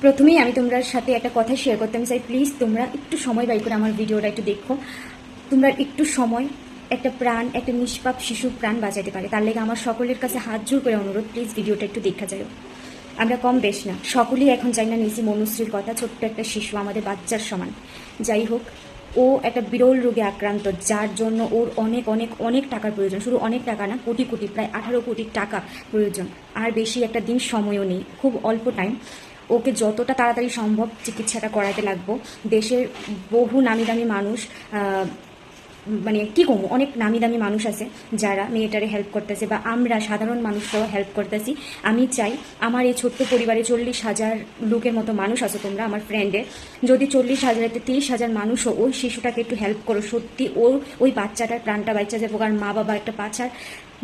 প্রথমেই আমি তোমার সাথে একটা কথা শেয়ার করতে চাই, প্লিজ তোমরা একটু সময় বাই করে আমার ভিডিওটা একটু দেখো। তোমরা একটু সময় একটা প্রাণ, একটা নিষ্পাপ শিশুর প্রাণ বাঁচাতে পারে, তার লেগে আমার সকলের কাছে হাত জোর করে অনুরোধ, প্লিজ ভিডিওটা একটু দেখা যায়। আমরা কম বেশ না, সকলেই এখন চাই না নিয়েছি মনুশ্রীর কথা। ছোট্ট একটা শিশু, আমাদের বাচ্চার সমান। যাই হোক, ও একটা বিরল রোগে আক্রান্ত, যার জন্য ওর অনেক অনেক অনেক টাকার প্রয়োজন। শুধু অনেক টাকা না, কোটি কোটি, প্রায় 18 কোটি টাকা প্রয়োজন। আর বেশি একটা দিন সময়ও নেই, খুব অল্প টাইম। ওকে যতটা তাড়াতাড়ি সম্ভব চিকিৎসাটা করাতে লাগবো। দেশের বহু নামি দামি মানুষ, মানে কী কমু, অনেক নামি দামি মানুষ আছে যারা মেয়েটারে হেল্প করতেছে, বা আমরা সাধারণ মানুষরাও হেল্প করতেছি। আমি চাই আমার এই ছোট্ট পরিবারে 40,000 লোকের মতো মানুষ আছে তোমরা আমার ফ্রেন্ডে, যদি 40,000-তে 30,000 মানুষও ওই শিশুটাকে একটু হেল্প করো, সত্যি ওই বাচ্চাটার প্রাণটা বাচ্চা যাবো। আর মা বাবা একটা বাচ্চার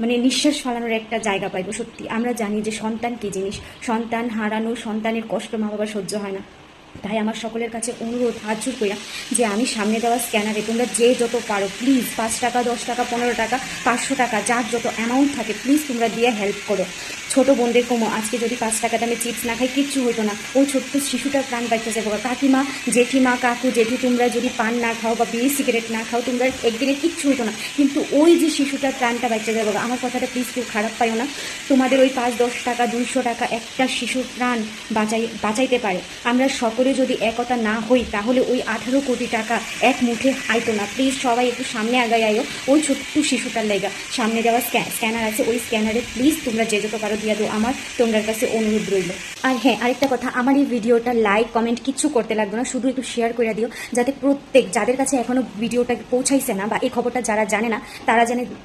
মানে নিঃশ্বাস ফালানোর একটা জায়গা পাইবো। সত্যি আমরা জানি যে সন্তান কী জিনিস, সন্তান হারানো, সন্তানের কষ্ট মা বাবার সহ্য হয় না। তাই আমার সকলের কাছে অনুরোধ, হাত জোর কইরা, যে আমি সামনে দেওয়া স্ক্যানারে তোমরা যে যত পারো প্লিজ 5 টাকা, 10 টাকা, 15 টাকা, 500 টাকা, যার যত অ্যামাউন্ট থাকে প্লিজ তোমরা দিয়ে হেল্প করো। ছোটো বোনদের কমো, আজকে যদি 5 টাকা দামে চিপস না খাই কিচ্ছু হতো না। ওই ছোট্ট শিশুটার প্রাণ বাঁচতে যাবো। কাকিমা, জেঠিমা, কাকু, জেঠি, তোমরা যদি পান না খাও বা বিড়ি সিগারেট না খাও, তোমরা একদিনে কিচ্ছু হতো না, কিন্তু ওই যে শিশুটার প্রাণটা বাঁচতে যাবো। আমার কথাটা প্লিজ কেউ খারাপ পাইও না। তোমাদের ওই 5-10 টাকা, 200 টাকা একটা শিশুর প্রাণ বাঁচাইতে পারে। আমরা সকলে যদি একতা না হই, তাহলে ওই 18 কোটি টাকা এক মুঠে আইতো না। প্লিজ সবাই একটু সামনে আগাই আইও, ওই ছোট্ট শিশুটার লেগা। সামনে যাওয়া স্ক্যানার আছে, ওই স্ক্যানারে প্লিজ তোমরা যে যত পারো দিয়া দো, আমার তোমার কাছে অনুরোধ রইল। আর হ্যাঁ, আরেকটা কথা, আমার এই ভিডিওটা লাইক কমেন্ট কিচ্ছু করতে লাগবে না, শুধু একটু শেয়ার করে দিও, যাতে প্রত্যেক যাদের কাছে এখনো ভিডিওটা পৌঁছাইছে না, বা এই খবরটা যারা জানে না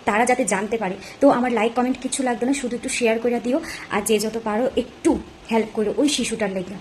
তারা যাতে জানতে পারে। তো আমার লাইক কমেন্ট কিচ্ছু লাগবে না, শুধু একটু শেয়ার করে দিও, আর যে যত পারো একটু হেল্প করো ওই শিশুটার লেগে।